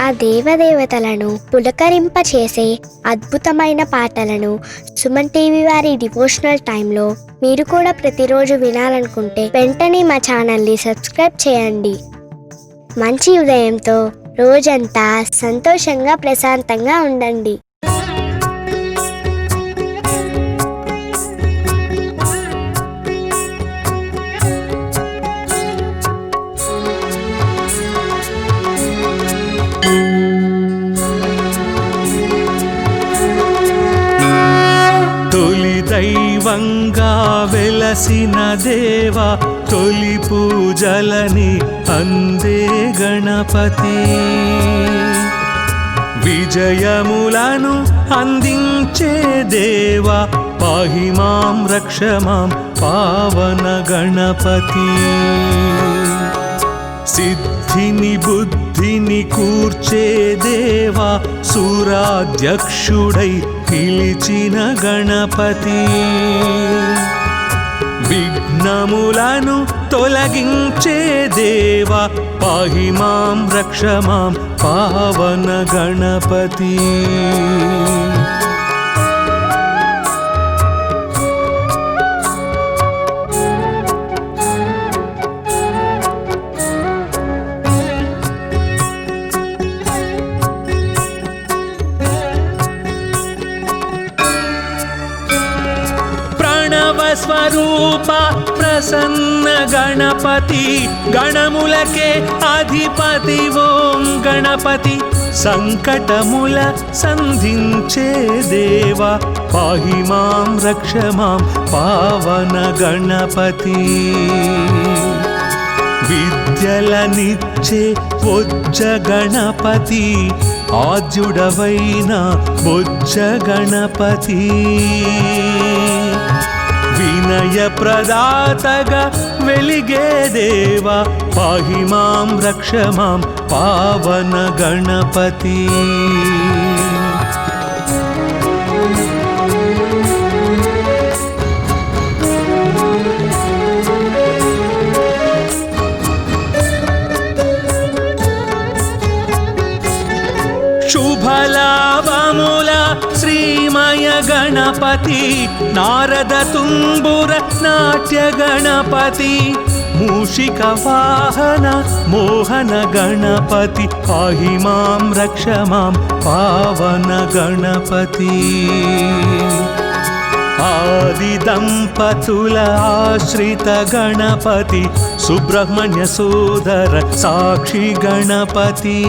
ఆ దేవదేవతలను పులకరింపచేసే అద్భుతమైన పాటలను సుమన్ టీవీ వారి డివోషనల్ టైంలో మీరు కూడా ప్రతిరోజు వినాలనుకుంటే వెంటనే మా ఛానల్ని సబ్స్క్రైబ్ చేయండి. మంచి ఉదయంతో రోజంతా సంతోషంగా ప్రశాంతంగా ఉండండి. తొలి దైవంగా వెలసిన దేవా, తొలి పూజలని అందే గణపతి. విజయములను అందించే దేవా, పాహి మాం రక్ష మాం పావన గణపతి. సిద్ధిని బుద్ధిని కూర్చే దేవా, సూరాధ్యక్షుడై పిలిచిన గణపతి. విఘ్నములను తొలగించే దేవా, పాహి మాం రక్ష మాం పావన గణపతి. స్వరూప ప్రసన్న గణపతి, గణములకే అధిపతి ఓం గణపతి. సంకటముల సంధించే దేవా, పాహి మాం రక్ష మాం పావన గణపతి. విద్యలనిచ్చే బొజ్జ గణపతి, ఆద్యుడవైన బొజ్జ గణపతి. వినయ ప్రదాతగా వెలిగే దేవా, పాహి మాం రక్ష మాం పావన గణపతి. శుభలాభముల శ్రీమయ గణపతి, నారద తుంబుర నాట్య గణపతి. మూషిక వాహన మోహన గణపతి, పాహి మాం రక్ష మాం పావన గణపతి. ఆది దంపతుల ఆశ్రిత గణపతి, సుబ్రహ్మణ్య సోదర సాక్షి గణపతి.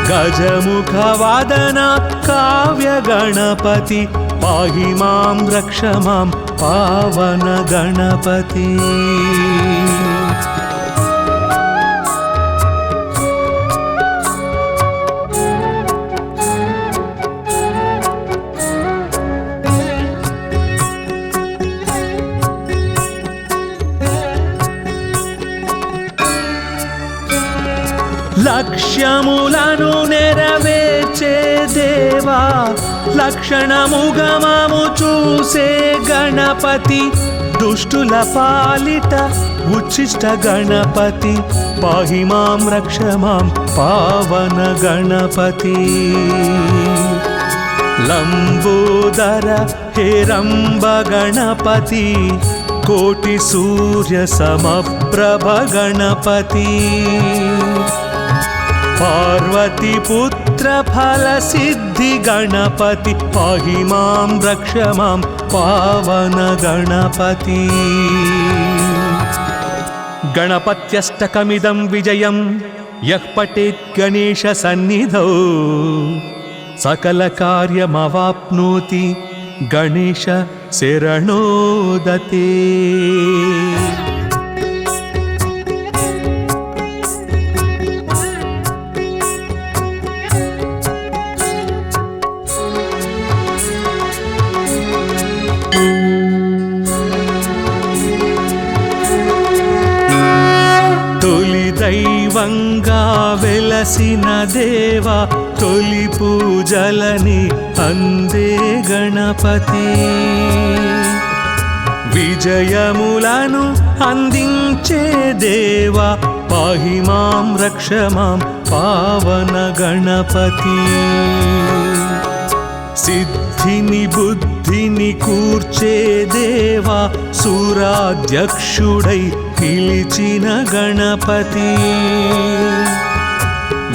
గజముఖ వాదన కావ్య గణపతి, పాహి మాం రక్ష మాం పావన గణపతి. లక్ష్యములను నెరవేర్చే దేవా, లక్షణముగమము చూసే గణపతి. దుష్టుల పాలిట ఉచ్చిష్ట గణపతి, పాహి మాం రక్ష మాం పావన గణపతి. లంబోదర హేరంబ గణపతి, కోటి సూర్య సమప్రభ గణపతి. పార్వతి పుత్ర ఫల సిద్ధి గణపతి, పాహి మాం రక్ష మాం పావన గణపతి. గణపత్యష్టకమిదం విజయం యః పఠేత్ గణేశ సన్నిధౌ, సకల కార్యమవాప్నోతి గణేశ శరణోదతే. దైవంగా వెలసిన దేవా, తొలి పూజలని అందే గణపతి. విజయములను అందించే దేవా, पाहि मां रक्ष मां पावन गणपति सिद्धिनि बुद्धिनि कूर्चे देवा सूराध्यक्षुडै पिलिचिन गणपति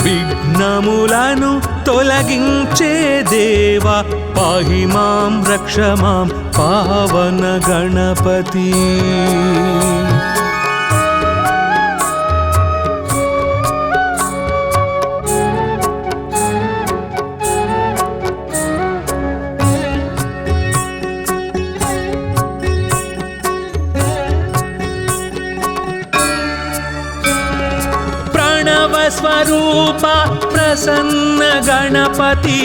विघ्नमुలను తొలగించే దేవా పాహి మాం రక్ష మాం పావన గణపతి స్వరూప ప్రసన్న గణపతి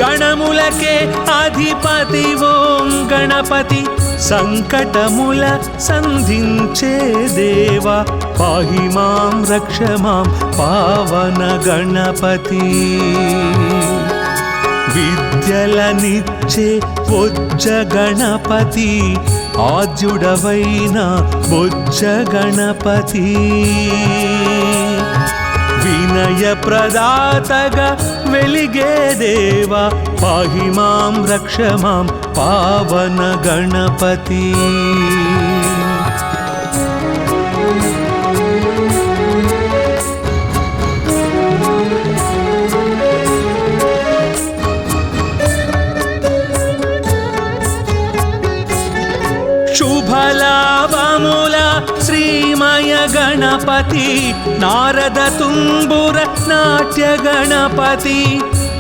గణములకే అధిపతి ఓం గణపతి సంకటముల సంధించే దేవా పాహి మాం రక్ష మాం పావన గణపతి విద్యలనిచ్చే బొజ్జ గణపతి ఆద్యుడవైన బొజ్జ గణపతి వినయ ప్రదాతగా వెలిగే దేవా పాహి మాం రక్ష మాం పావన గణపతి శుభలాభముల శ్రీమయ గణపతి నారద తుంబుర నాట్య గణపతి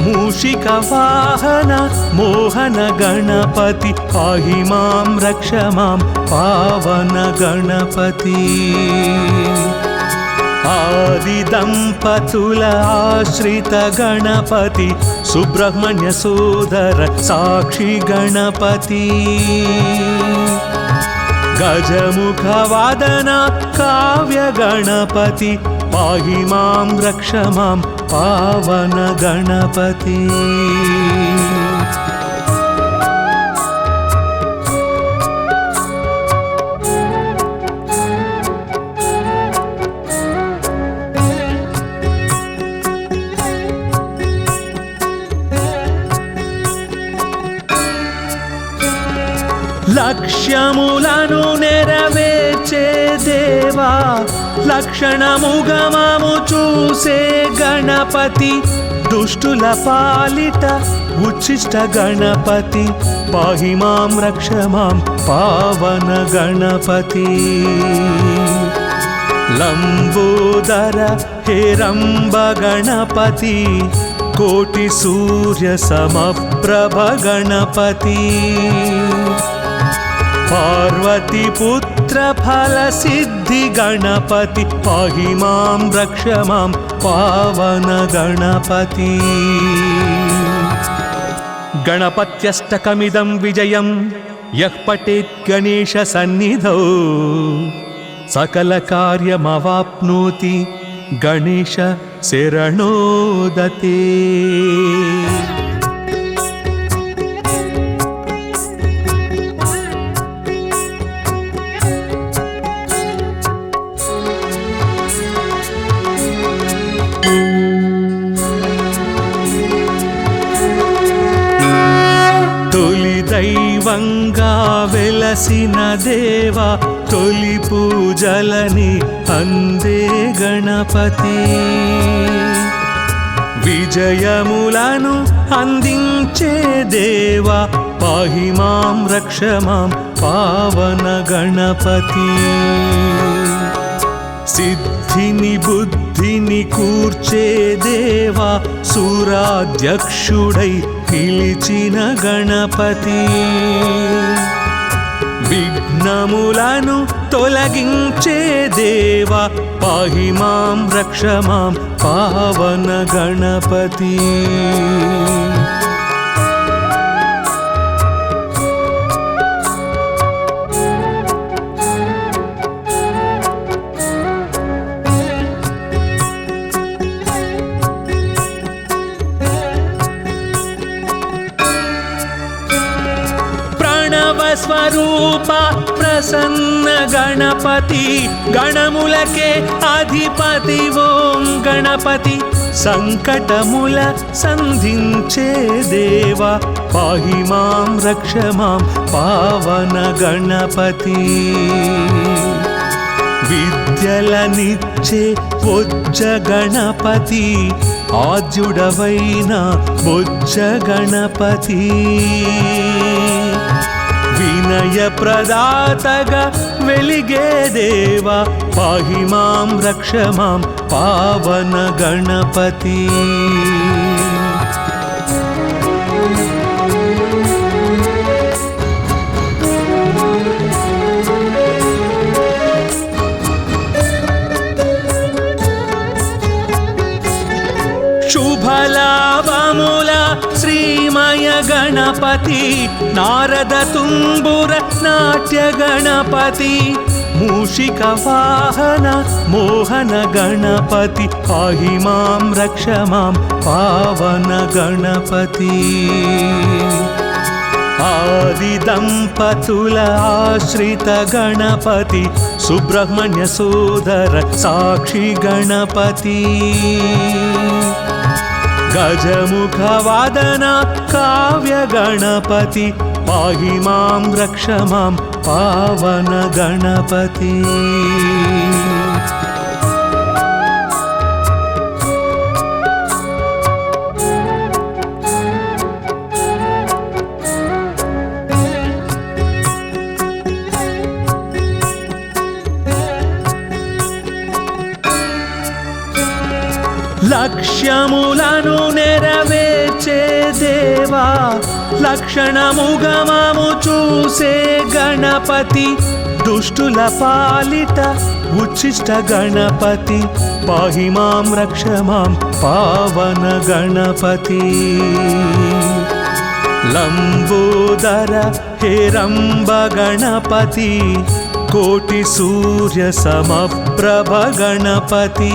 మూషిక వాహన మోహన గణపతి పాహి మాం రక్ష మాం పావన గణపతి ఆది దంపతుల ఆశ్రిత గణపతి సుబ్రహ్మణ్య సోదర సాక్షి గణపతి గజముఖ వాదన కావ్య గణపతి పాహి మాం రక్ష మాం పావన గణపతి లక్ష్యములను నెరవేర్చే దేవా లక్షణముగమము చూసే గణపతి దుష్టుల పాలిట ఉచ్చిష్ట గణపతి పాహి మాం రక్ష మాం పావన గణపతి లంబోదర హేరంబ గణపతి కోటి సూర్య సమప్రభ గణపతి పార్వతి పుత్ర ఫల సిద్ధి గణపతి పాహి మాం రక్ష మాం పావన గణపతి గణపత్యష్టకమిదం విజయం యః పఠేత్ గణేశ సన్నిధౌ సకల కార్యమవాప్నోతి గణేశ శరణోదతే దైవంగా వెలసిన దేవా తొలి పూజలని అందే గణపతి విజయములను అందించే దేవా పాహి మాం రక్ష మాం పావన గణపతి సిద్ధిని బుద్ధిని కూర్చే దేవా సూరాధ్యక్షుడై పిలిచిన గణపతి విఘ్నములను తొలగించే దేవా పాహి మాం రక్ష మాం పావన గణపతి స్వరూప ప్రసన్న గణపతి గణములకే అధిపతి ఓం గణపతి సంకటముల సంధించే దేవా పాహి మాం రక్ష మాం పావన గణపతి విద్యలనిచ్చే బొజ్జ గణపతి ఆద్యుడవైన బొజ్జ గణపతి వినయ ప్రదాతగా వెలిగే దేవా పాహి మాం రక్ష మాం పావన గణపతి శుభలాభముల శ్రీమయ గణపతి నారద తుంబుర నాట్య గణపతి మూషిక వాహన మోహన గణపతి పాహి మాం రక్ష మాం పావన గణపతి ఆది దంపతుల ఆశ్రిత గణపతి సుబ్రహ్మణ్య సోదర సాక్షి గణపతి గజముఖ వాదన కావ్య గణపతి పాహి మాం రక్ష మాం పావన గణపతి లక్ష్యములను నెరవేర్చే దేవా లక్షణముగమము చూసే గణపతి దుష్టుల పాలిట ఉచ్చిష్ట గణపతి పాహి మాం రక్ష మాం పావన గణపతి లంబోదర హేరంబ గణపతి కోటి సూర్య సమప్రభ గణపతి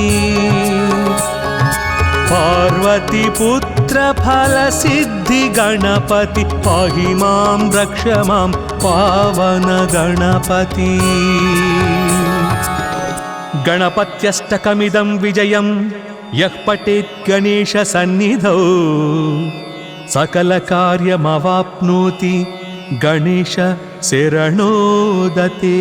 పార్వతి పుత్ర ఫల సిద్ధి గణపతి పాహి మాం రక్ష మాం పావన గణపతి గణపత్యష్టకమిదం విజయం యః పఠేత్ గణేశ సన్నిధౌ సకల కార్యమవాప్నోతి గణేశ శరణోదతే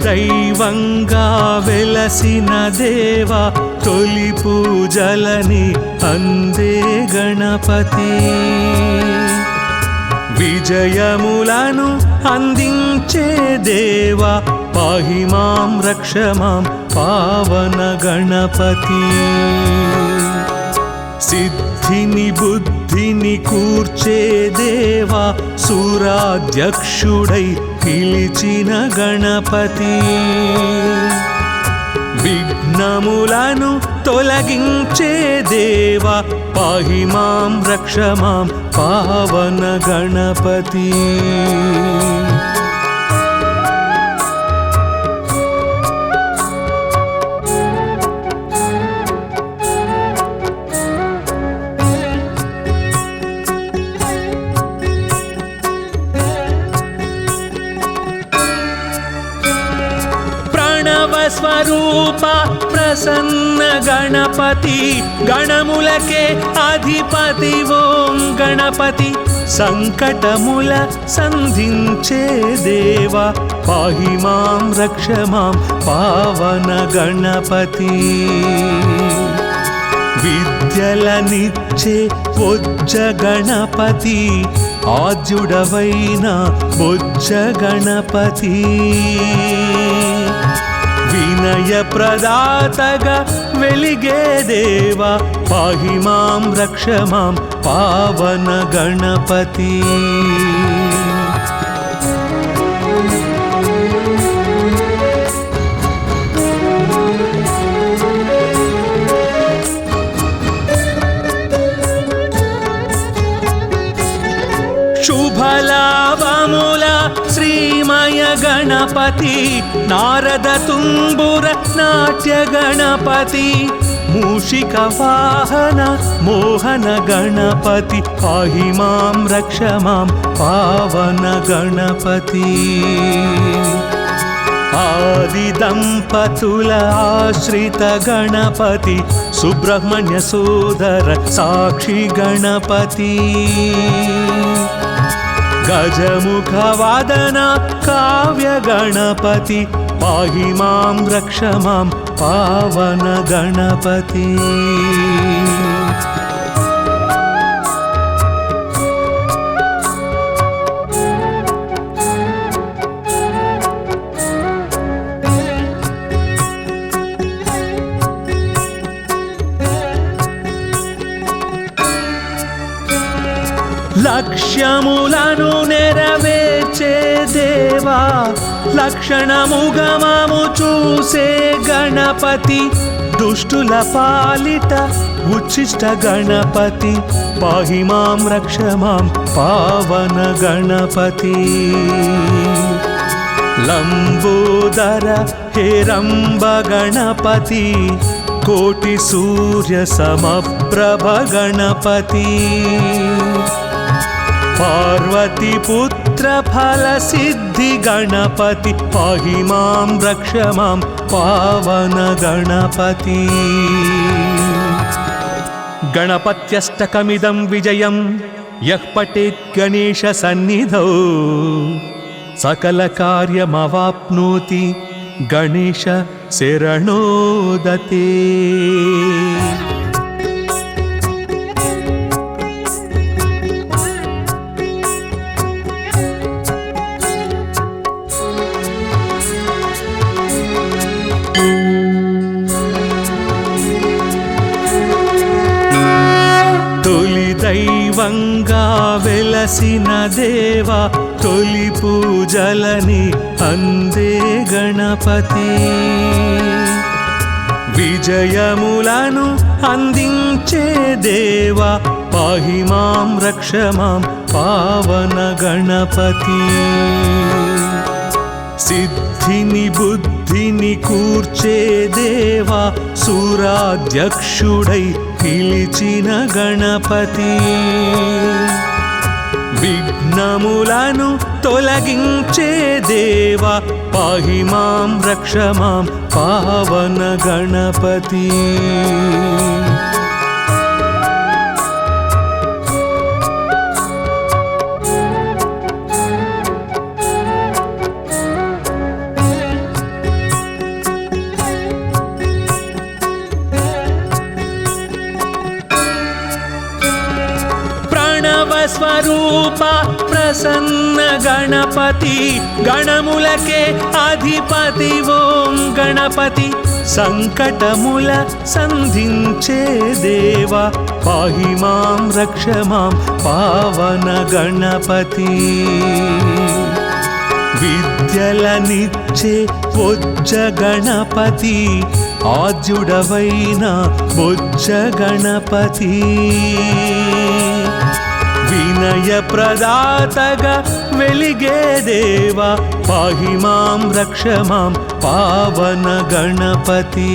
దైవంగా వెలసిన దేవా తొలి పూజలని అందే గణపతి విజయములను అందించే దేవా పాహి మాం రక్ష మాం పావన గణపతి సిద్ధిని బుద్ధిని కూర్చే దేవా సూరాధ్యక్షుడై పిలిచిన గణపతి విఘ్నములను తొలగించే దేవా పాహి మాం రక్ష మాం పావన గణపతి స్వరూప ప్రసన్న గణపతి గణములకే అధిపతి ఓం గణపతి సంకటముల సంధించే దేవా పాహి మాం రక్ష మాం పావన గణపతి విద్యలనిచ్చే బొజ్జ గణపతి ఆద్యుడవైన బొజ్జ గణపతి వినయ ప్రదాతగా వెలిగే దేవా పాహి మాం రక్ష మాం పావన గణపతి गणपति नारद तुम्बुर नाट्य गणपति मूषिक वाहन मोहन गणपति पाहि मां रक्ष मां पावन गणपति आदि दंपतुल आश्रित गणपति सुब्रह्मण्य सोदर साक्षी गणपति गजमुख वादन काव्य गणपति पाहि मां रक्ष मां पावन गणपति లక్ష్యములను నెరవేర్చే దేవా లక్షణముగమము చూసే గణపతి దుష్టుల పాలిట ఉచ్చిష్ట గణపతి పాహి మాం రక్ష మాం పావన గణపతి లంబోదర హేరంబ గణపతి కోటి సూర్య సమప్రభ గణపతి पार्वती पुत्र फल सिद्धि गणपति पाहि मां रक्ष मां पावन गणपति गणपत्यष्टकमिदं विजयं यः पठेत् गणेश सन्निधौ सकल कार्यमवाप्नोति गणेश शरणोदते దైవంగా వెలసిన దేవా తొలి పూజలని అందే గణపతి విజయములను అందించే దేవా పాహి మాం రక్ష మాం పావన గణపతి సిద్ధిని బుద్ధిని కూర్చే దేవా సూరాధ్యక్షుడై పిలిచిన గణపతి విఘ్నములను తొలగించే దేవా పాహి మాం రక్ష మాం పావన గణపతి స్వరూప ప్రసన్న గణపతి గణములకే అధిపతి ఓం గణపతి సంకటముల సంధించే దేవా పాహి మాం రక్ష మాం పావన గణపతి విద్యలనిచ్చే బొజ్జ గణపతి ఆద్యుడవైన బొజ్జ గణపతి వినయ ప్రదాతగా వెలిగే దేవా పాహి మాం రక్ష మాం పావన గణపతి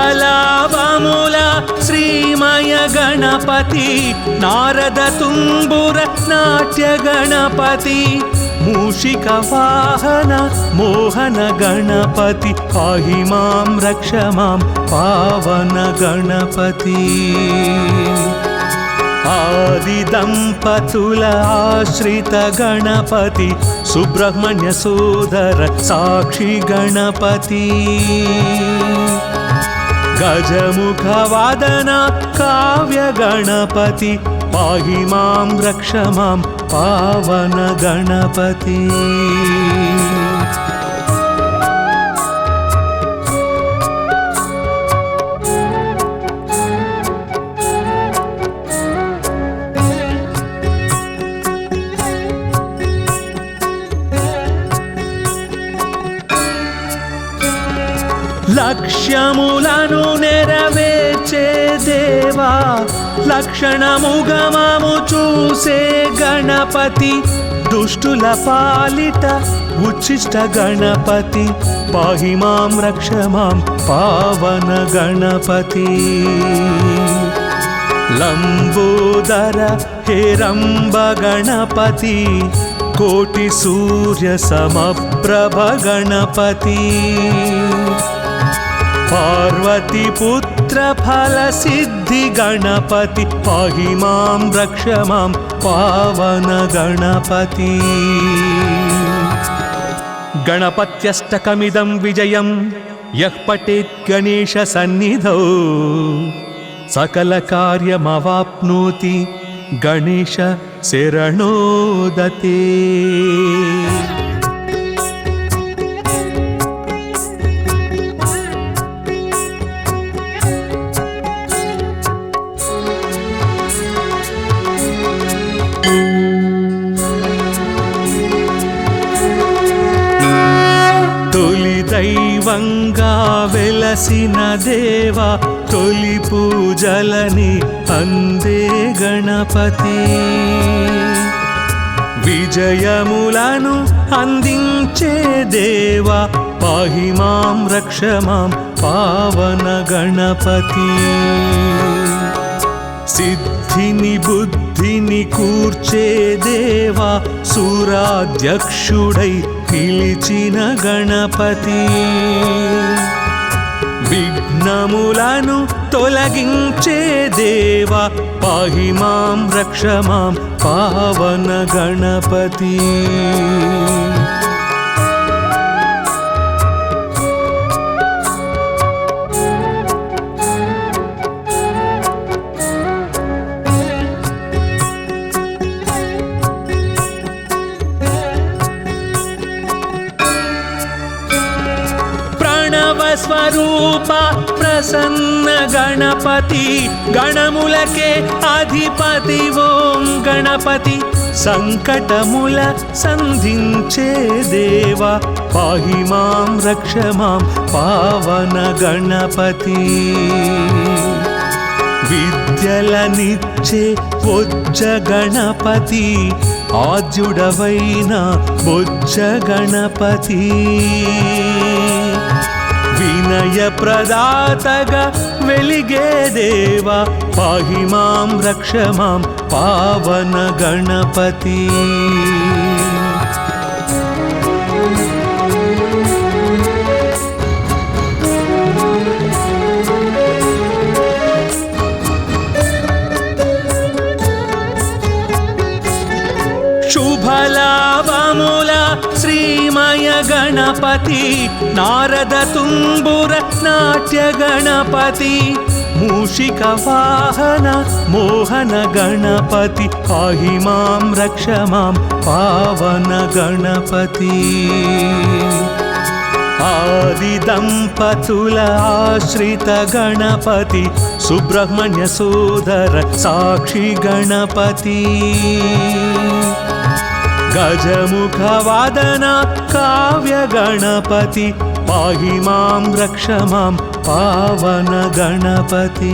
శుభలాభముల శ్రీమయ గణపతి నారద తుంబుర నాట్య గణపతి మూషిక వాహన మోహన గణపతి పాహి మాం రక్ష మాం పావన గణపతి ఆది దంపతుల ఆశ్రిత గణపతి సుబ్రహ్మణ్య సోదర సాక్షి గణపతి गजमुख वादन काव्य गणपति पाहि मां रक्ष मां पावन गणपति లక్ష్యములను నెరవేర్చే దేవా లక్షణముగమము చూసే గణపతి దుష్టుల పాలిట ఉచ్చిష్ట గణపతి పాహి మాం రక్ష మాం పావన గణపతి లంబోదర హేరంబ గణపతి కోటి సూర్య సమప్రభ గణపతి పార్వతి పుత్ర ఫల సిద్ధి గణపతి పాహి మాం రక్ష మాం పావన గణపతి గణపత్యష్టకమిదం విజయం యః పఠేత్ గణేశ సన్నిధౌ సకల కార్యమవాప్నోతి గణేశ శరణోదతే. తొలి దైవంగా వెలసిన దేవా తొలి పూజలని అందే గణపతి విజయములను అందించే దేవా పాహి మాం రక్ష మాం పావన గణపతి సిద్ధిని బుద్ధిని కూర్చే దేవా సూరాధ్యక్షుడై పిలిచిన గణపతి విఘ్నములను తొలగించే దేవా పాహి మాం రక్ష మాం పావన గణపతి స్వరూప ప్రసన్న గణపతి గణములకే అధిపతి ఓం గణపతి సంకటముల సంధించే దేవా పాహి మాం రక్ష మాం పావన గణపతి విద్యలనిచ్చే బొజ్జ గణపతి ఆద్యుడవైన బొజ్జ గణపతి వినయ ప్రదాతగా వెలిగే దేవా పాహి మాం రక్ష మాం పావన గణపతి శుభలాభముల శ్రీమయ గణపతి నారద తుంబుర నాట్య గణపతి మూషిక వాహన మోహన గణపతి పాహి మాం రక్ష మాం పావన గణపతి ఆది దంపతుల ఆశ్రిత గణపతి సుబ్రహ్మణ్య సోదర సాక్షి గణపతి గజముఖ వాదన కావ్య గణపతి పాహి మాం రక్ష మాం పావన గణపతి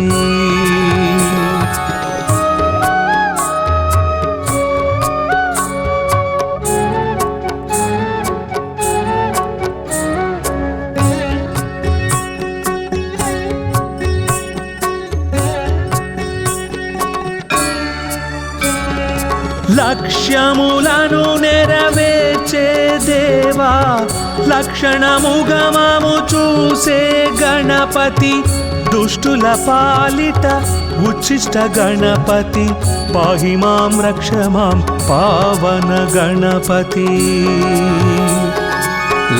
లక్ష్యములను నెరవేర్చే దేవా లక్షణముగమము చూసే గణపతి దుష్టుల పాలిట ఉచ్చిష్ట గణపతి పాహి మాం రక్ష మాం పావన గణపతి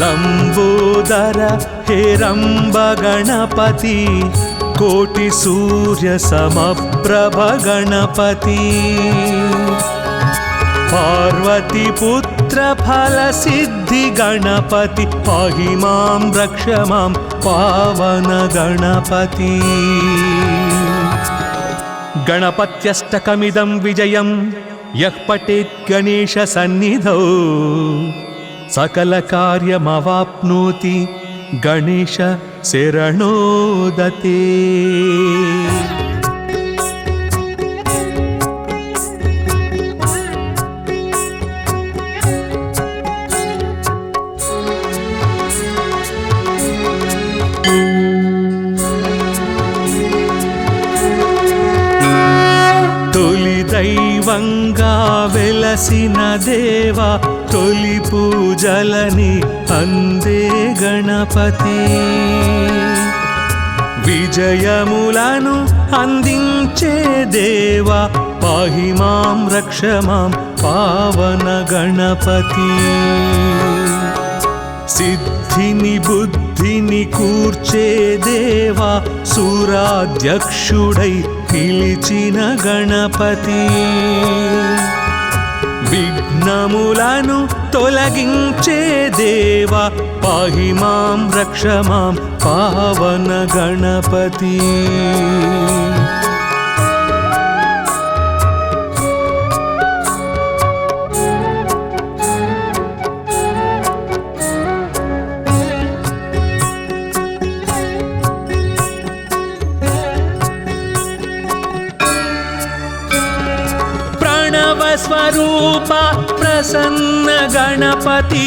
లంబోదర హేరంబ గణపతి కోటి సూర్య సమప్రభ గణపతి పార్వతి పుత్ర ఫల సిద్ధి గణపతి పాహి మాం రక్ష మాం పావన గణపతి గణపత్యష్టకమిదం విజయం యః పఠేత్ గణేశ సన్నిధౌ సకల కార్యమవాప్నోతి గణేశ శరణోదతే. తొలి దైవంగా వెలసిన దేవా, తొలి పూజలని అందే గణపతి. విజయములను అందించే దేవా, పాహి మాం రక్ష మాం పావన గణపతి. సిద్ధిని బుద్ధిని కూర్చే దేవా, సూరాధ్యక్షుడై పిలిచిన గణపతి. విఘ్నములను తొలగించే దేవా, పాహి మాం రక్ష మాం పావన గణపతి. స్వరూప ప్రసన్న గణపతి,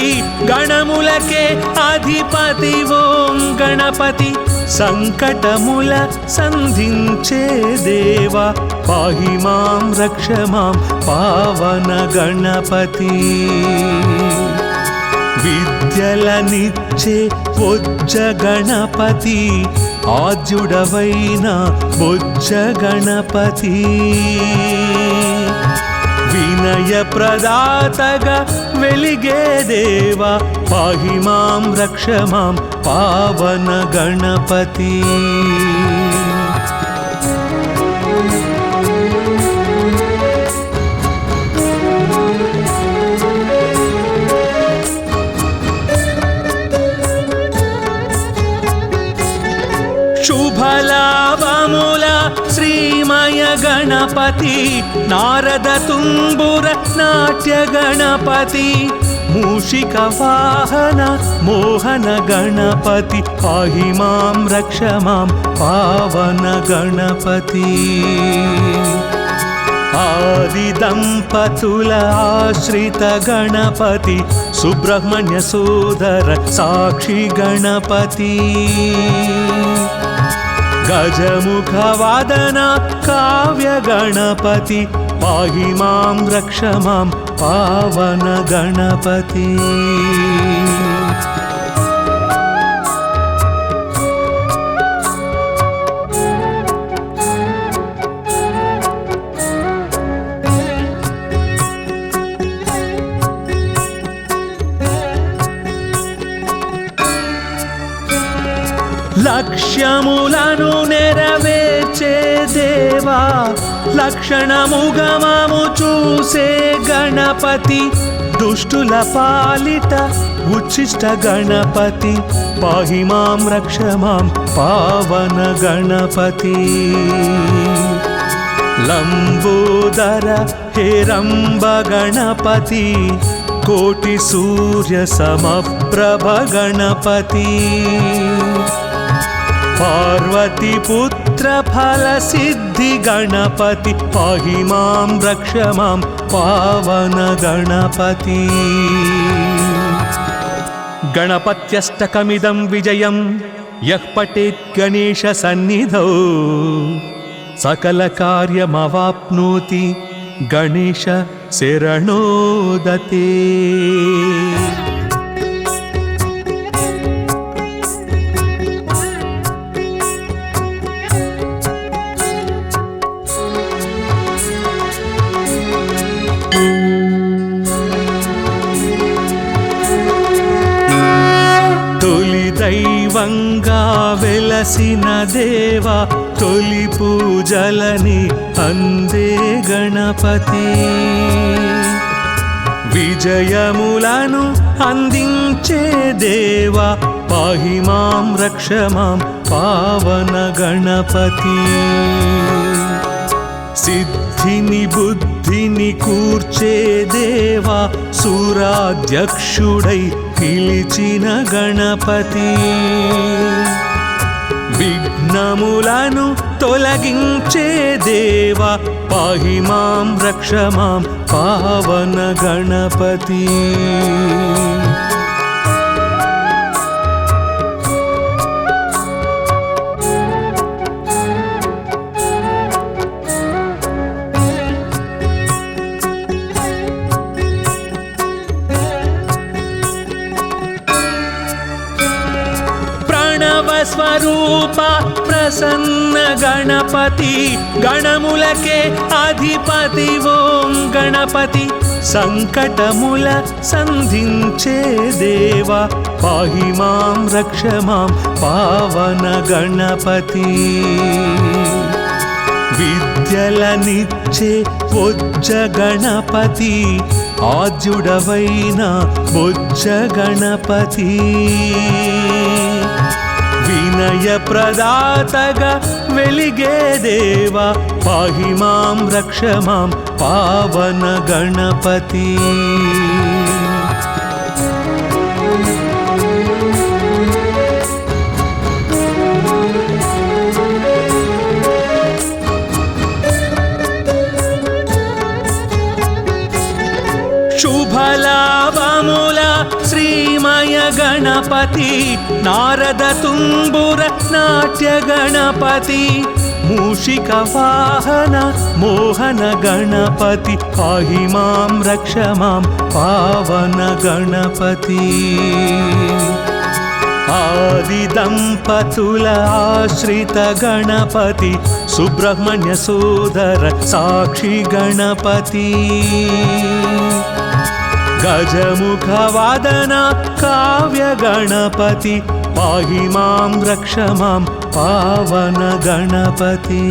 గణములకే అధిపతి ఓం గణపతి. సంకటముల సంధించే దేవా, పాహి మాం రక్ష మాం పావన గణపతి. విద్యలనిచ్చే బొజ్జ గణపతి, ఆద్యుడవైన బొజ్జ గణపతి. వినయ ప్రదాతగా వెలిగే దేవా, పాహి మాం రక్ష మాం పావన గణపతి. శుభలాభముల శ్రీమయ గణపతి, నారద తుంబుర నాట్య గణపతి. మూషిక వాహన మోహన గణపతి, పాహి మాం రక్ష మాం పావన గణపతి. ఆది దంపతుల ఆశ్రిత గణపతి, సుబ్రహ్మణ్య సోదర సాక్షి గణపతి. గజముఖ వాదన కావ్య గణపతి, పాహి మాం రక్ష మాం పావన గణపతి. లక్ష్యములను నెరవేర్చే దేవా, లక్షణముగమము చూసే గణపతి. దుష్టుల పాలిట ఉచ్చిష్ట గణపతి, పాహి మాం రక్ష మాం పావన గణపతి. లంబోదర హేరంబ గణపతి, కోటి సూర్య సమప్రభ గణపతి. పార్వతి పుత్ర ఫల సిద్ధి గణపతి, పాహి మాం రక్ష మాం పావన గణపతి. గణపత్యష్టకమిదం విజయం యః పఠేత్ గణేశ సన్నిధౌ, సకల కార్యమవాప్నోతి గణేశ శరణోదతే. తొలి దైవంగా వెలసిన దేవా, తొలి పూజలని అందే గణపతి. విజయములను అందించే దేవా, పాహి మాం రక్ష మాం పావన గణపతి. సిద్ధిని బుద్ధిని కూర్చే దేవా, సూరాధ్యక్షుడై పిలిచిన గణపతి. విఘ్నములను తొలగించే దేవా పాహి మాం రక్ష మాం పావన గణపతి. స్వరూప ప్రసన్న గణపతి గణములకే అధిపతి ఓం గణపతి. సంకటముల సంధించే దేవా పాహి మాం రక్ష మాం పావన గణపతి. విద్యలనిచ్చే బొజ్జ గణపతి ఆద్యుడవైన బొజ్జ గణపతి. వినయ ప్రదాతగా వెలిగే దేవా పాహి మాం రక్ష మాం పావన గణపతి. శుభలాభముల శ్రీమయ గణపతి నారద తుంబుర నాట్య గణపతి. మూషిక వాహన మోహన గణపతి పాహి మాం రక్ష మాం పావన గణపతి. ఆది దంపతుల ఆశ్రిత గణపతి సుబ్రహ్మణ్య సోదర సాక్షి గణపతి. గజముఖ వాదన కావ్య గణపతి పాహి మాం రక్ష మాం పావన గణపతి.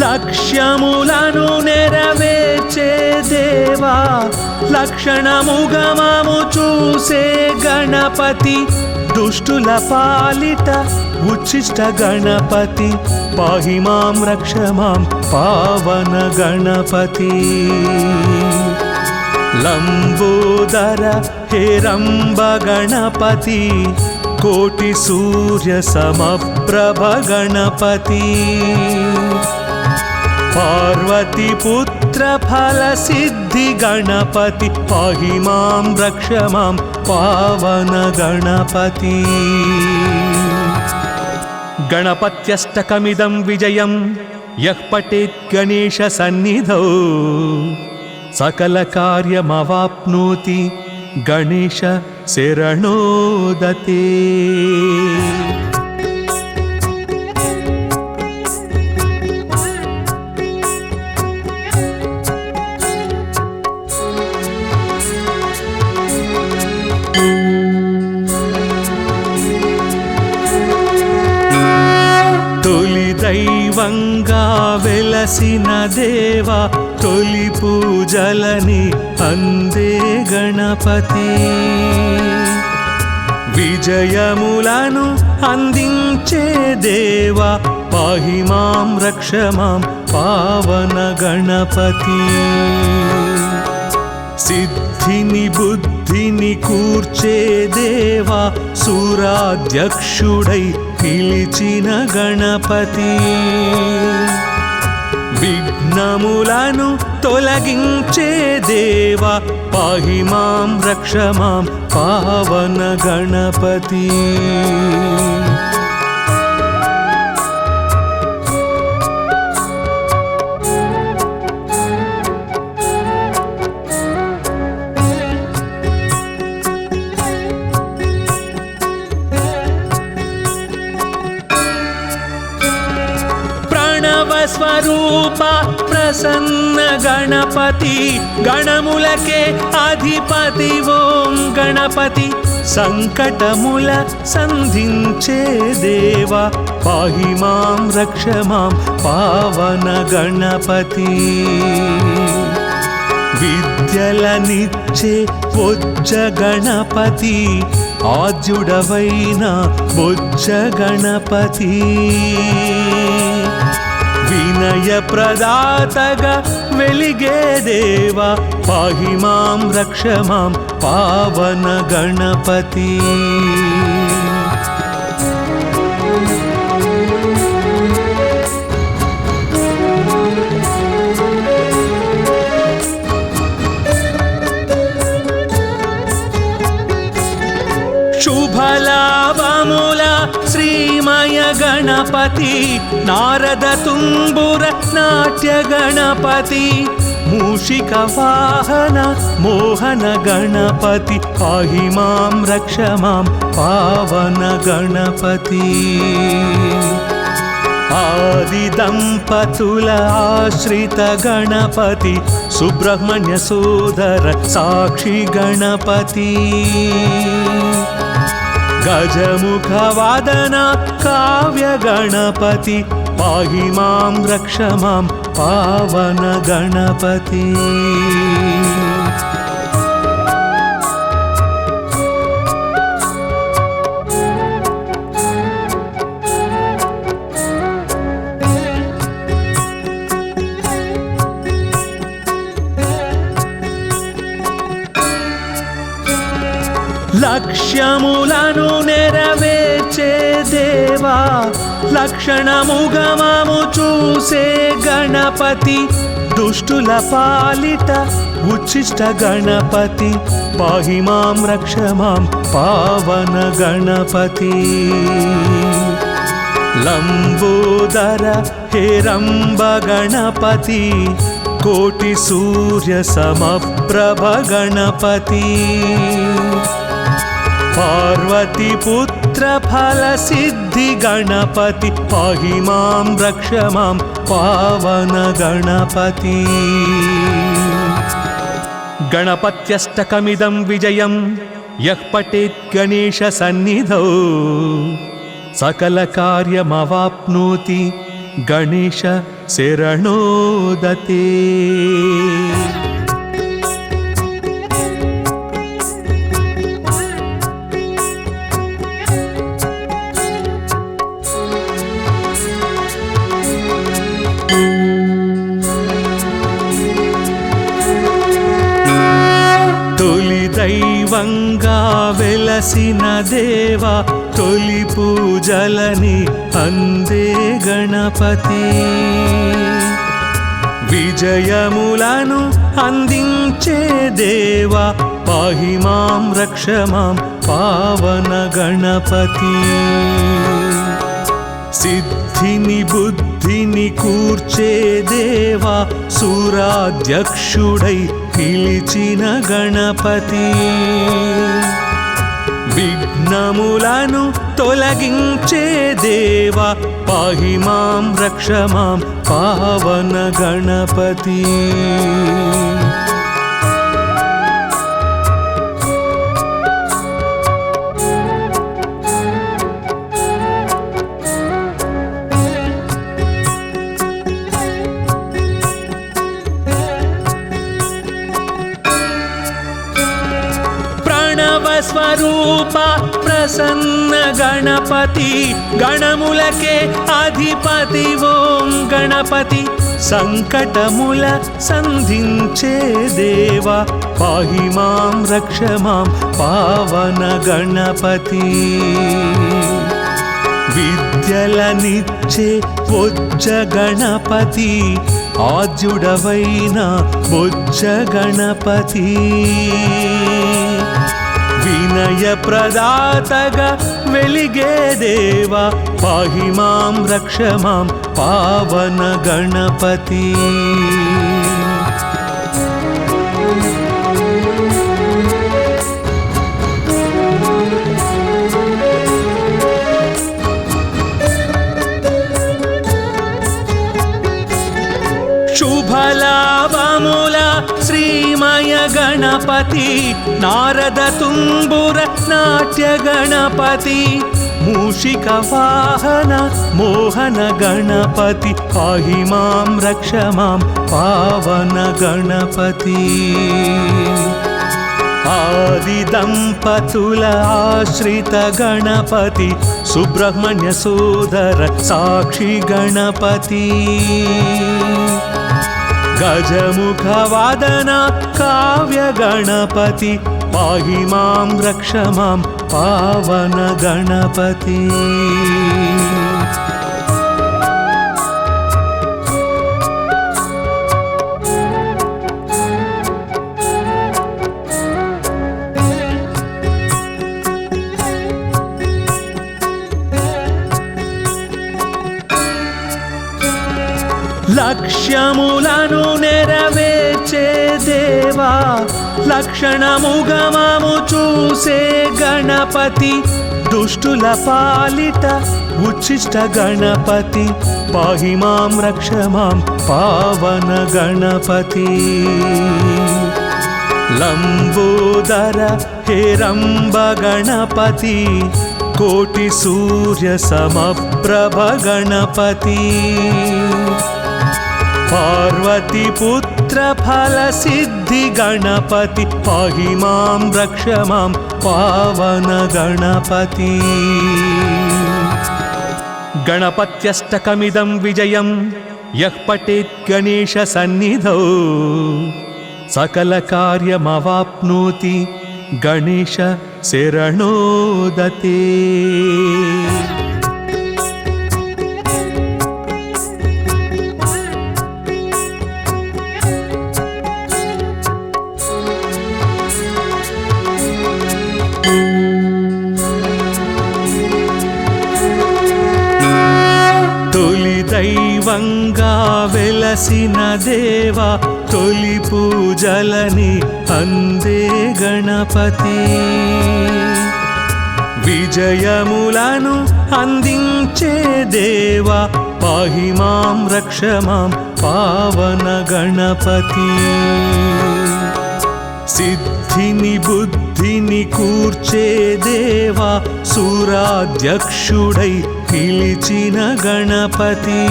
లక్ష్యములను నెరవేర్చే దేవా లక్షణముగమము చూసే గణపతి. దుష్టుల పాలిట ఉచ్చిష్ట గణపతి పాహి మాం రక్ష మాం పావన గణపతి. లంబోదర హేరంబ గణపతి కోటి సూర్య సమప్రభ గణపతి. పార్వతి పుత్ర ఫల సిద్ధి గణపతి పాహి మాం రక్ష మాం పావన గణపతి. గణపత్యష్టకమిదం విజయం యః పఠేత్ గణేశ సన్నిధౌ సకల కార్యమవాప్నోతి గణేశ శరణోదతే. తొలి దైవంగా వెలసిన దేవా తొలి పూజలని అందే గణపతి. విజయములను అందించే దేవా పాహి మాం రక్ష మాం పావన గణపతి. సిద్ధిని బుద్ధిని కూర్చే దేవా సూరాధ్యక్షుడై పిలిచిన గణపతి. విఘ్నములను తొలగించే దేవా పాహి మాం రక్ష మాం పావన గణపతి. స్వరూప ప్రసన్న గణపతి గణములకే అధిపతి ఓం గణపతి. సంకటముల సంధించే దేవా పాహి మాం రక్ష మాం పావన గణపతి. విద్యలనిచ్చే బొజ్జ గణపతి ఆద్యుడవైన బొజ్జ గణపతి వినయ ప్రదాతగా వెలిగే దేవా పాహి మాం రక్ష మాం పావన గణపతి శుభలాభముల శ్రీమయ గణపతి నారద తుంబుర నాట్య గణపతి మూషిక వాహన మోహన గణపతి పాహి మాం రక్ష మాం పావన గణపతి ఆది దంపతుల ఆశ్రిత గణపతి సుబ్రహ్మణ్య సోదర సాక్షి గణపతి గజముఖ వాదన కావ్య గణపతి పాహి మాం రక్ష మాం పావన గణపతి లక్ష్యములను నెరవేర్చే దేవా లక్షణముగమము చూసే గణపతి దుష్టుల పాలిట ఉచ్చిష్ట గణపతి పాహి మాం రక్ష మాం పావన గణపతి లంబోదర హేరంబ గణపతి కోటి సూర్య సమప్రభ గణపతి పార్వతి పుత్ర ఫల సిద్ధి గణపతి పాహి మాం రక్ష మాం పావన గణపతి గణపత్యష్టకమిదం విజయం యః పఠేత్ గణేశ సన్నిధౌ సకల కార్యమవాప్నోతి గణేశ శరణోదతే దైవంగా వెలసిన దేవా తొలి పూజలని అందే గణపతి విజయములను అందించే దేవా పాహి మాం రక్ష మాం పావన గణపతి సిద్ధిని బుద్ధిని కూర్చే దేవా సూరాధ్యక్షుడై పిలిచిన గణపతి విఘ్నములను తొలగించే దేవా పాహి మాం రక్ష మాం పావన గణపతి స్వరూప ప్రసన్న గణపతి గణములకే అధిపతి ఓం గణపతి సంకటముల సంధించే దేవా పాహి మాం రక్ష మాం పావన గణపతి విద్యలనిచ్చే బొజ్జ గణపతి ఆద్యుడవైన బొజ్జ గణపతి వినయ ప్రదాతగా వెలిగే దేవా పాహి మాం రక్ష మాం పావన గణపతి శుభలాభముల శ్రీమయ గణపతి నారద తుంబుర నాట్య గణపతి మూషిక వాహన మోహన గణపతి పాహి మాం రక్ష మాం పావన గణపతి ఆది దంపతుల ఆశ్రిత గణపతి సుబ్రహ్మణ్య సోదర సాక్షి గణపతి గజముఖ వాదన కావ్య గణపతి పాహి మాం రక్ష మాం పావన గణపతి లక్ష్యములను నెరవేర్చే దేవా లక్షణముగమము చూసే గణపతి దుష్టుల పాలిట ఉచ్చిష్ట గణపతి పాహి మాం రక్ష మాం పావన గణపతి లంబోదర హేరంబ గణపతి కోటి సూర్య సమప్రభ గణపతి పార్వతి పుత్ర ఫల సిద్ధి గణపతి పాహి మాం రక్ష మాం పావన గణపతి గణపత్యష్టకమిదం విజయం యః పఠేత్ గణేశ సన్నిధౌ సకల కార్యమవాప్నోతి గణేశ శరణోదతే దైవంగా వెలసిన దేవా తొలి పూజలని అందే గణపతి విజయములను అందించే దేవా పాహి మాం రక్ష మాం పావన గణపతి సిద్ధిని బుద్ధిని కూర్చే దేవా సూరాధ్యక్షుడై పిలిచిన గణపతి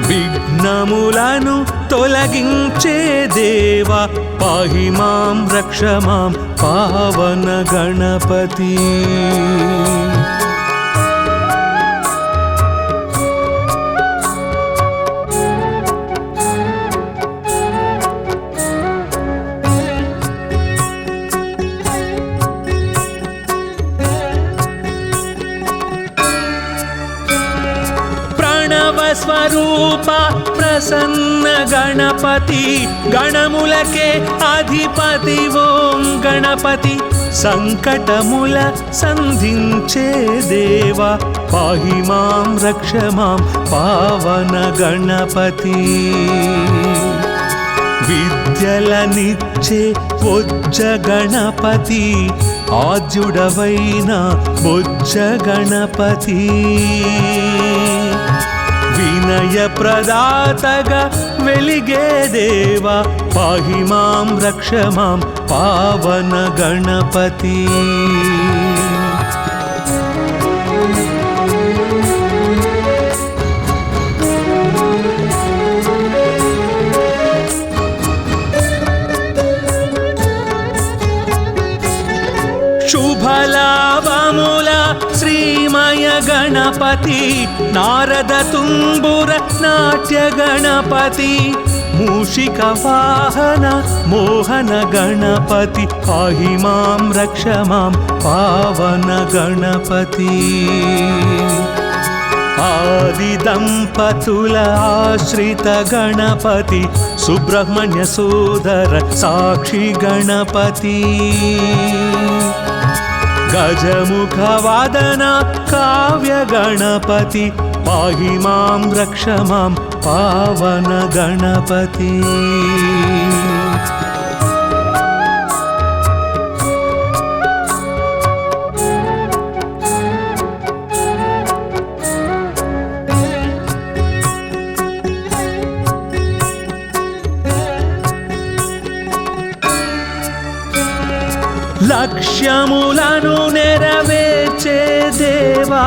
విఘ్నములను తొలగించే దేవా పాహి మాం రక్ష మాం పావన గణపతి స్వరూప ప్రసన్న గణపతి గణములకే అధిపతి ఓం గణపతి సంకటముల సంధించే దేవా పాహి మాం రక్ష మాం పావన గణపతి విద్యలనిచ్చే బొజ్జ గణపతి ఆద్యుడవైన బొజ్జ గణపతి వినయ ప్రదాతగా వెలిగే దేవా పాహి మాం రక్ష మాం పావన గణపతి శుభలాభముల శ్రీమయ గణపతి నారద తుంబుర నాట్య గణపతి మూషిక వాహన మోహన గణపతి పాహి మాం రక్ష మాం పావన గణపతి ఆది దంపతుల ఆశ్రిత గణపతి సుబ్రహ్మణ్య సోదర సాక్షి గణపతి గజముఖ వాదన కావ్య గణపతి పాహి మాం రక్ష మాం పావన గణపతి లక్ష్యములను నెరవేర్చే దేవా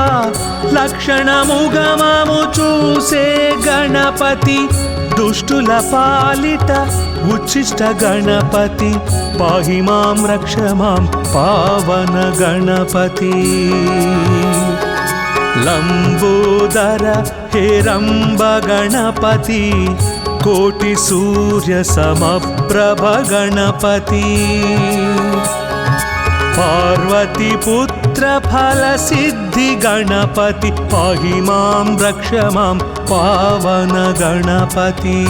లక్షణముగమము చూసే గణపతి దుష్టుల పాలిట उच्छिष्ट गणपति पाहि मां रक्ष मां पावन गणपति लंबोदर हेरंब गणपति कोटि सूर्य समप्रभ गणपति पार्वती पुत्र फल सिद्धि गणपति पाहि मां रक्ष मां पावन गणपति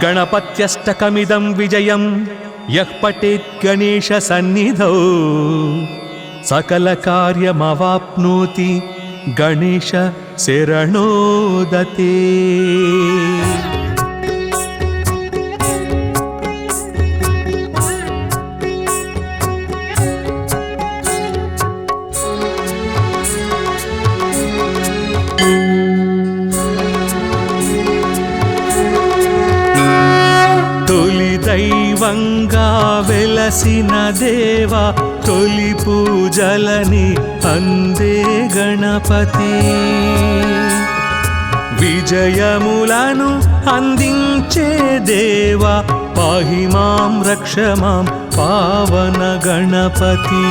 गणपत्यष्टकमिदं विजयं यः पठेत् गणेश सन्निधौ सकल कार्यमवाप्नोति गणेश शरणोदते दैवंगा वेलसिन देवा तोली पूजलनि अंदे गणपति विजयमुలను अंदिंचे देवा पाहि मां रक्ष मां पावन गणपति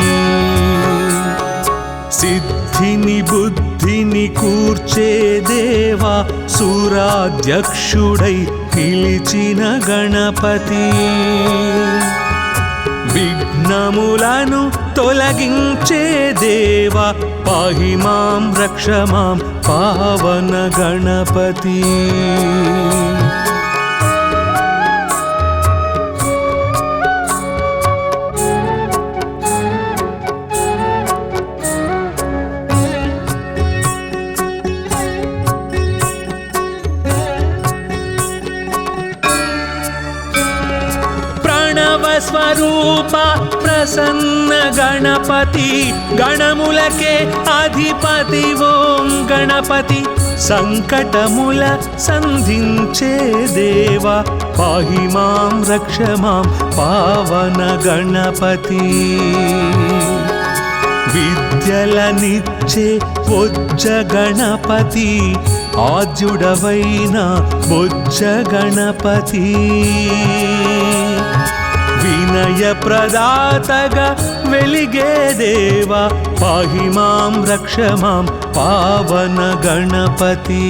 सिद्धिनि बुद्धिनि कूर्चे देवा सूराध्यक्षुडै పిలిచిన గణపతి విఘ్నములను తొలగించే దేవా పాహి మాం రక్ష మాం పావన గణపతి स्वरूप प्रसन्न गणपति गणमुलके अधिपति ओं गणपति संकटमुल संधिंचे देवा पाहि मां रक्ष मां पावन गणपति विद्यलनिच्चे बोज्ज गणपति आद्युडवैन बोज्ज गणपति विनय प्रदातगा वेलिगे देवा पाहि मां रक्ष मां पावन गणपति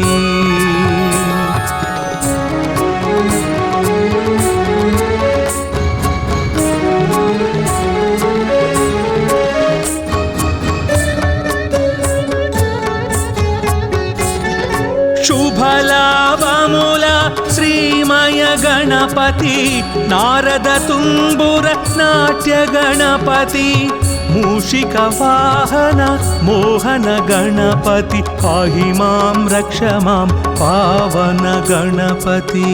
शुभलाभमूल श्रीमय गणपति नारद तुम्बुर नाट्य गणपति मूषिक वाहन मोहन गणपति पाहि मां रक्ष मां पावन गणपति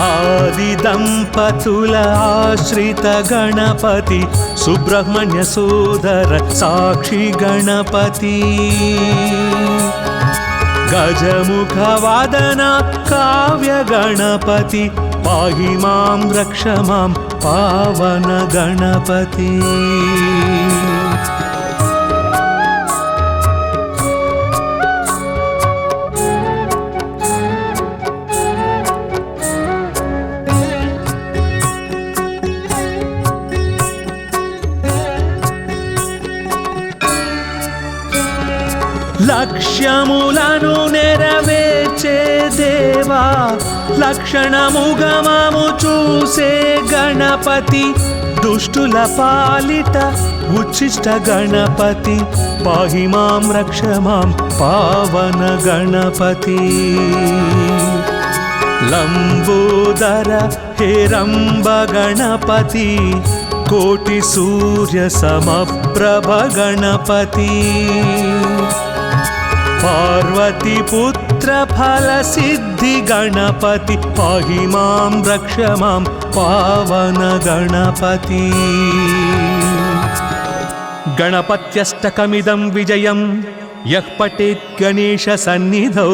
आदि दंपतुल आश्रित गणपति सुब्रह्मण्य सोदर साक्षी गणपति गजमुख वादन काव्य गणपति पाहि मां रक्ष मां पावन गणपति లక్ష్యములను నెరవేర్చే దేవా లక్షణముగమము చూసే గణపతి దుష్టుల పాలిట ఉచ్చిష్ట గణపతి పాహి మాం రక్ష మాం పావన గణపతి లంబోదర हेरंब गणपति कोटि सूर्य समप्रभ गणपति पार्वती पुत्र फल सिद्धि गणपति पाहि मां रक्ष मां पावन गणपति गणपत्यष्टकमिदं विजयं यः पठेत् गणेश सन्निधौ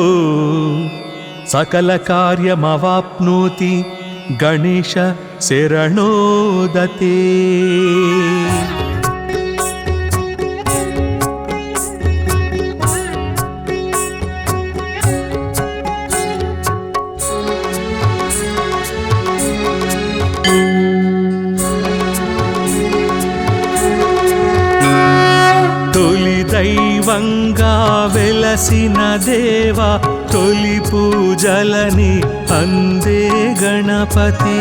सकल कार्यमवाप्नोति गणेश शरणोदते। వెలసిన దేవా తొలి పూజలని అందే గణపతి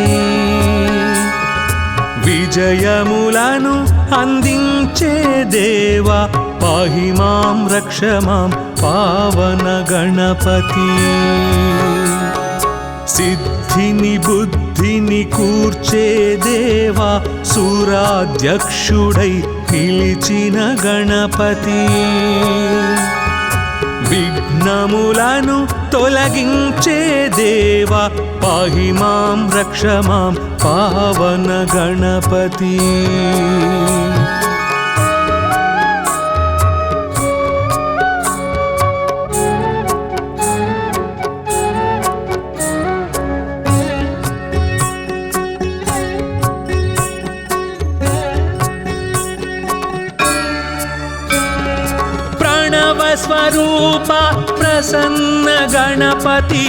విజయములను అందించే దేవా పాహి మాం రక్ష మాం పావన గణపతి సిద్ధిని బుద్ధిని కూర్చే దేవా సూరాధ్యక్షుడై పిలిచిన గణపతి విఘ్నములను తొలగించే దేవా పాహి మాం రక్ష మాం పావన గణపతి స్వరూప ప్రసన్న గణపతి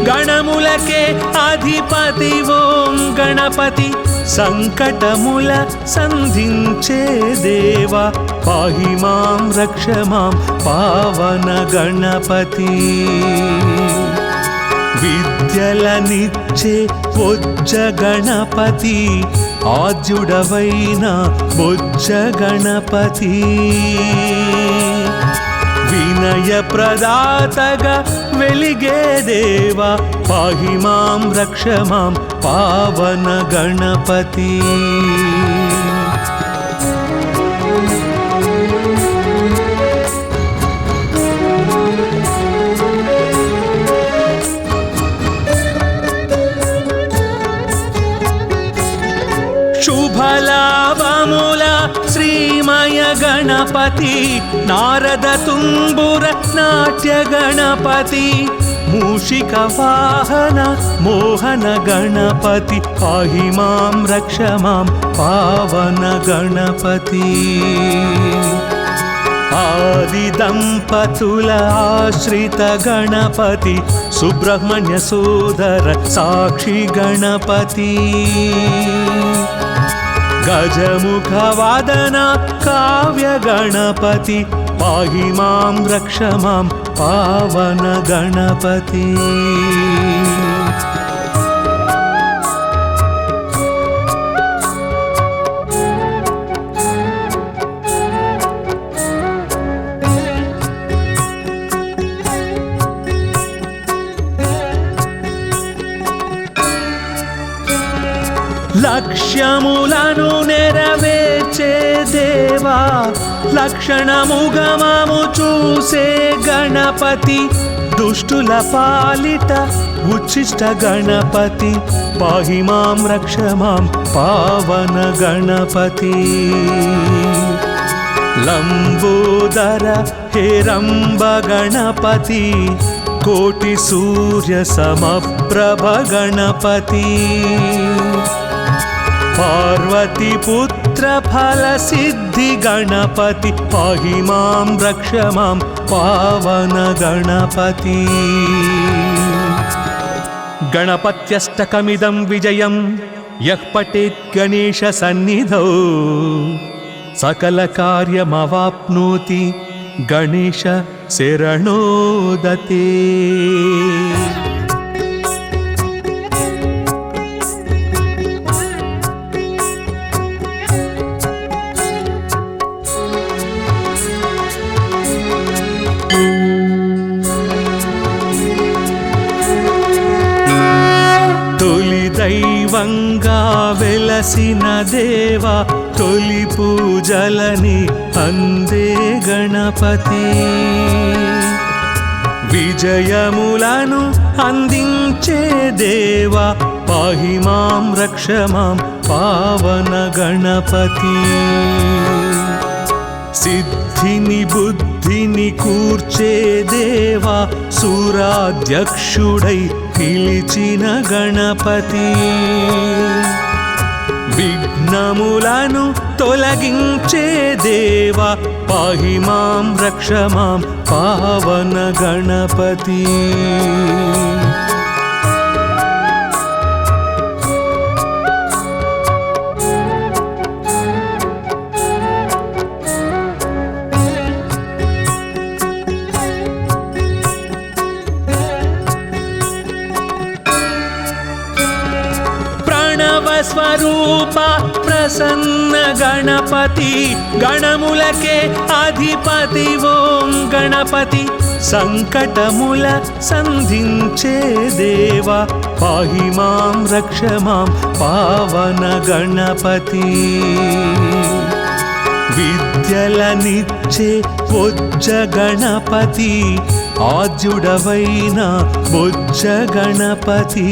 గణములకే అధిపతి ఓం గణపతి సంకటముల సంధించే దేవా పాహి మాం రక్ష మాం పావన గణపతి విద్యలనిచ్చే బొజ్జ గణపతి ఆద్యుడవైన బొజ్జ గణపతి వినయ ప్రదాతగా వెలిగే దేవా పాహి మాం రక్ష మాం పావన గణపతి శుభలాభముల శ్రీమయ గణపతి నారద తుంబుర నాట్య గణపతి మూషిక వాహన మోహన గణపతి పాహి మాం రక్ష మాం పావన గణపతి ఆది దంపతుల ఆశ్రిత గణపతి సుబ్రహ్మణ్య సోదర సాక్షి గణపతి గజముఖ వాదన కావ్య గణపతి పాహి మాం రక్ష మాం పావన గణపతి లక్ష్యములను నెరవేర్చే దేవా లక్షణముగమము చూసే గణపతి దుష్టుల పాలిట ఉచ్చిష్ట గణపతి పాహి మాం రక్ష మాం పావన గణపతి లంబోదర హేరంబ గణపతి కోటి సూర్య సమప్రభ గణపతి పార్వతి పుత్ర ఫల సిద్ధి గణపతి పాహి మాం రక్ష మాం పావన గణపతి గణపత్యష్టకమిదం విజయం యః పఠేత్ గణేశ సన్నిధౌ సకల కార్యమవాప్నోతి గణేశ శరణోదతే దైవంగా వెలసిన దేవా తొలి పూజలని అందే గణపతి విజయములను అందించే దేవా పాహి మాం రక్ష మాం పావన గణపతి సిద్ధిని బుద్ధిని కూర్చే దేవా సూరాధ్యక్షుడై పిలిచిన గణపతి విఘ్నములను తొలగించే దేవా పాహి మాం రక్ష మాం పావన గణపతి ప్రణవస్వరూప ప్రసన్న గణపతి గణములకే అధిపతి ఓం గణపతి సంకటముల సంధించే దేవా పాహి మాం రక్ష మాం పావన గణపతి విద్యలనిచ్చే బొజ్జ గణపతి ఆద్యుడవైన బొజ్జ గణపతి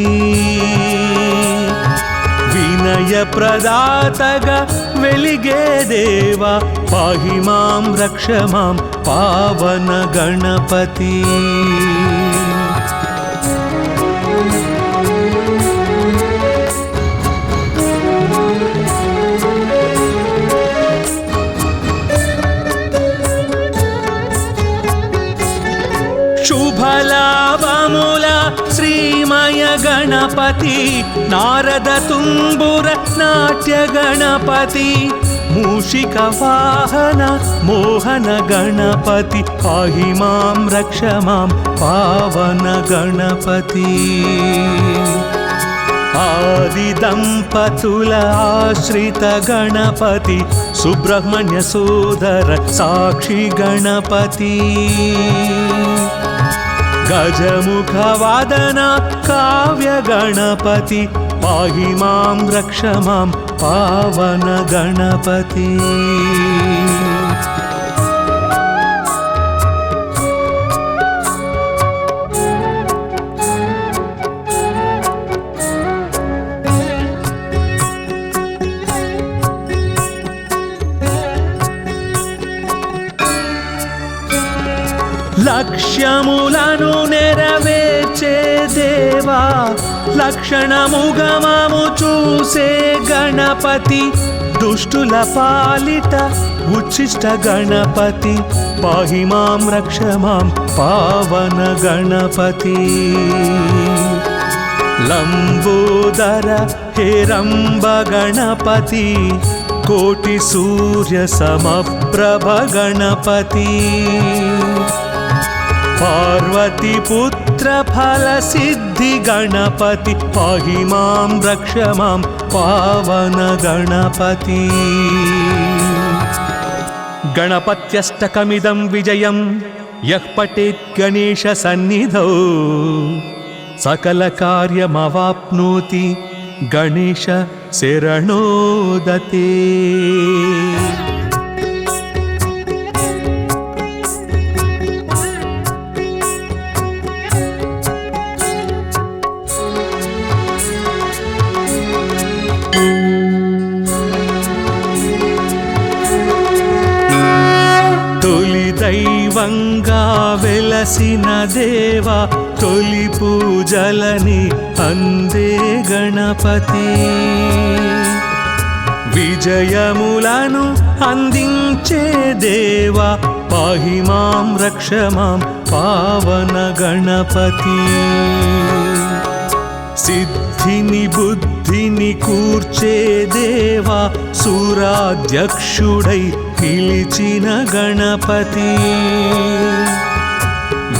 వినయ ప్రదాతగా వెలిగే దేవా పాహి మాం రక్ష మాం పావన గణపతి శుభలాభముల శ్రీమయ గణపతి నారద తుంబుర నాట్య గణపతి మూషిక వాహన మోహన గణపతి పాహి మాం రక్ష మాం పావన గణపతి ఆది దంపతుల ఆశ్రిత గణపతి సుబ్రహ్మణ్య సోదర సాక్షి గణపతి గజముఖ వాదన కావ్య గణపతి పాహి మాం రక్ష మాం పావన గణపతి లక్ష్యములను నెరవేర్చే దేవా లక్షణముగమము చూసే గణపతి దుష్టుల పాలిట ఉచ్చిష్ట గణపతి పాహి మాం రక్ష మాం పావన గణపతి లంబోదర హేరంబ గణపతి కోటి సూర్య సమప్రభ గణపతి పార్వతి పుత్ర ఫల సిద్ధి గణపతి పాహి మాం రక్ష మాం పావన గణపతి గణపత్యష్టకమిదం విజయం యః పఠేత్ గణేశ సన్నిధౌ సకల కార్యమవాప్నోతి గణేశ శరణోదతే దైవంగా వెలసిన దేవా తొలి పూజలని అందే గణపతి విజయములను అందించే దేవా పాహి మాం రక్ష మాం పావన గణపతి సిద్ధిని బుద్ధిని కూర్చే దేవా సూరాధ్యక్షుడై పిలిచిన గణపతి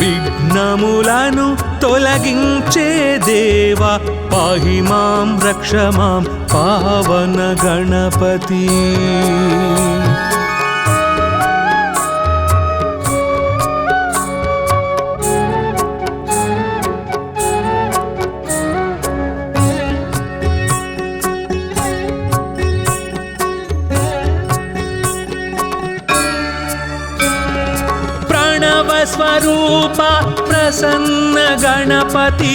విఘ్నములను తొలగించే దేవా పాహి మాం రక్ష మాం పావన గణపతి స్వరూప ప్రసన్న గణపతి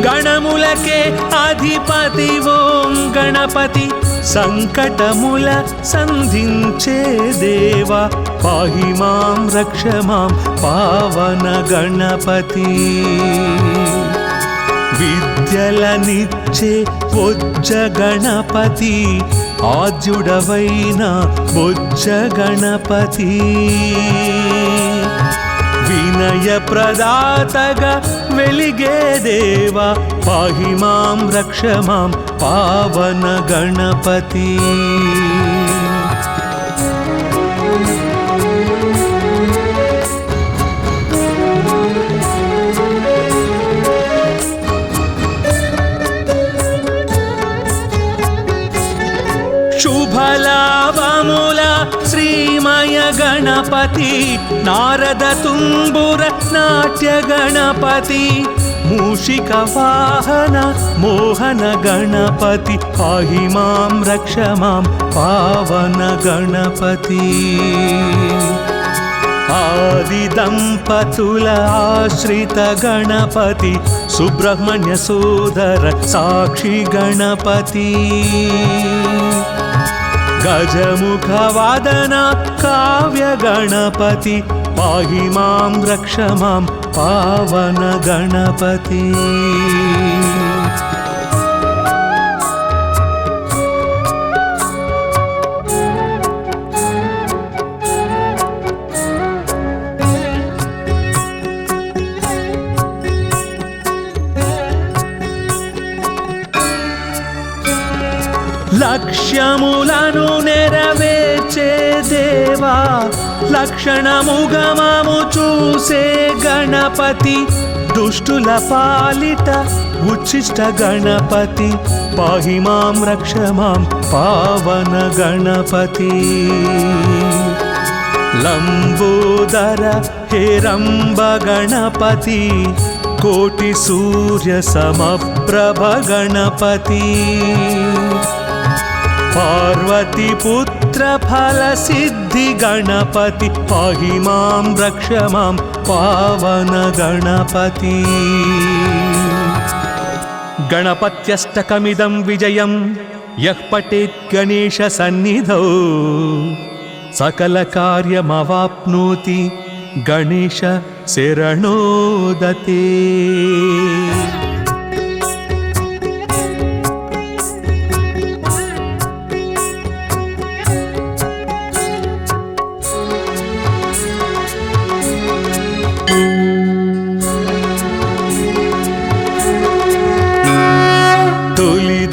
గణములకే అధిపతి ఓం గణపతి సంకటముల సంధించే దేవా పాహి మాం రక్ష మాం పావన గణపతి విద్యలనిచ్చే బొజ్జ గణపతి ఆద్యుడవైన బొజ్జ గణపతి వినయ ప్రదాతగా వెలిగే దేవా పాహి మాం రక్ష మాం పావన గణపతి శుభలాభముల శ్రీమయ గణపతి నారద తుంబుర నాట్య గణపతి మూషిక వాహన మోహన గణపతి పాహి మాం రక్ష మాం పావన గణపతి ఆది దంపతుల ఆశ్రిత గణపతి సుబ్రహ్మణ్య సోదర సాక్షి గణపతి గజముఖ వాదన కావ్య గణపతి పాహి మాం రక్ష మాం పావన గణపతి లక్ష్యములను నెరవేర్చే దేవా లక్షణముగమము చూసే గణపతి దుష్టుల పాలిట ఉచ్చిష్ట గణపతి పాహి మాం రక్ష మాం పావన గణపతి లంబోదర హేరంబ గణపతి కోటి సూర్య సమప్రభ గణపతి పార్వతి పుత్ర ఫల సిద్ధి గణపతి పాహి మాం రక్ష మాం పావన గణపతి గణపత్యష్టకమిదం విజయం యః పఠేత్ గణేశ సన్నిధౌ సకల కార్యమవాప్నోతి గణేశ శరణోదతే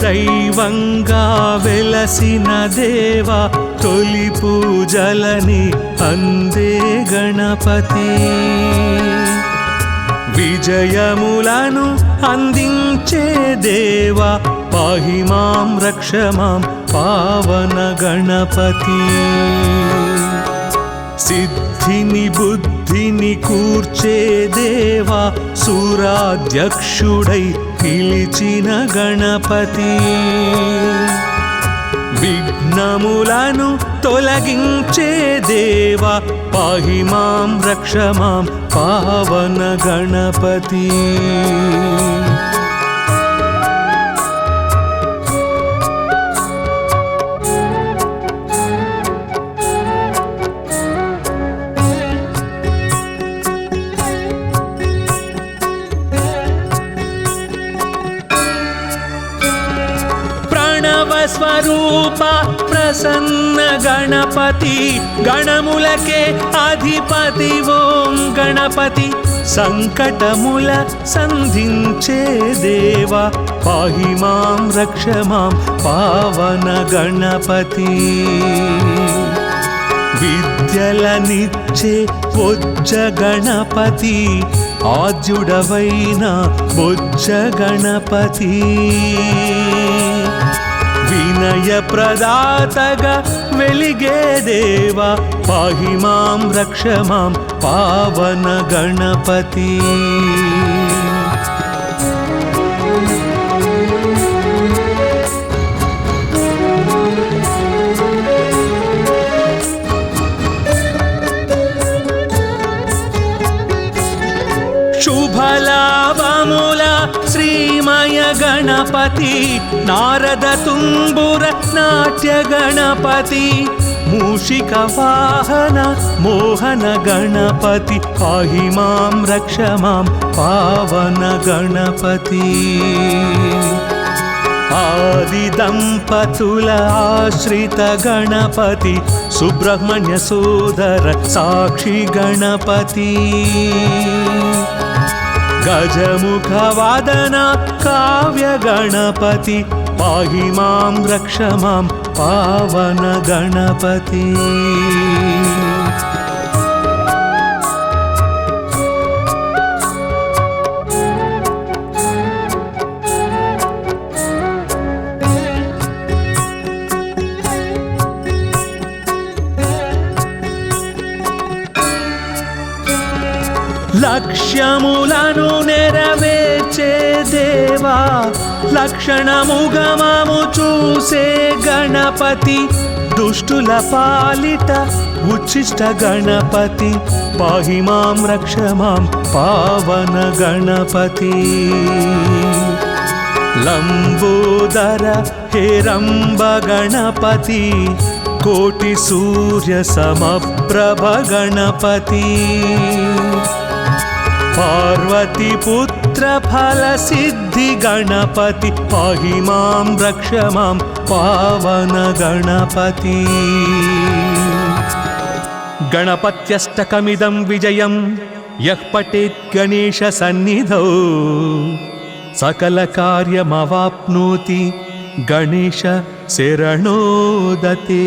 దైవంగా వెలసిన దేవా తొలి పూజలని అందే గణపతి విజయములను అందించే దేవా పాహి మాం రక్ష మాం పావన గణపతి సిద్ధిని బుద్ధిని కూర్చే దేవా సూరాధ్యక్షుడై పిలిచిన గణపతి విఘ్నములను తొలగించే దేవా పాహి మాం రక్ష మాం పావన గణపతి స్వరూప ప్రసన్న గణపతి గణములకే అధిపతి ఓం గణపతి సంకటముల సంధించే దేవా పాహి మాం రక్ష మాం పావన గణపతి విద్యలనిచ్చే బొజ్జ గణపతి ఆద్యుడవైన బొజ్జ గణపతి వినయ ప్రదాతగా వెలిగే దేవా పాహి మాం రక్ష మాం పావన గణపతి శుభలాభముల శ్రీమయ గణపతి నారద తుంబుర నాట్య గణపతి మూషిక వాహన మోహన గణపతి పాహి మాం రక్ష మాం పావన గణపతి ఆది దంపతుల ఆశ్రిత గణపతి సుబ్రహ్మణ్య సోదర సాక్షి గణపతి గజముఖ వాదన కావ్య గణపతి పాహి మాం రక్ష మాం పావన గణపతి లక్ష్యములను నెరవేర్చే దేవా లక్షణముగమము చూసే గణపతి దుష్టుల పాలిట ఉచ్చిష్ట గణపతి పాహి మాం రక్ష మాం పావన గణపతి లంబోదర హేరంబ గణపతి కోటి సూర్య సమప్రభ గణపతి పార్వతి పుత్ర ఫల సిద్ధి గణపతి పాహి మాం రక్ష మాం పావన గణపతి గణపత్యష్టకమిదం విజయం యః పఠేత్ గణేశ సన్నిధౌ సకల కార్యమవాప్నోతి గణేశ శరణోదతే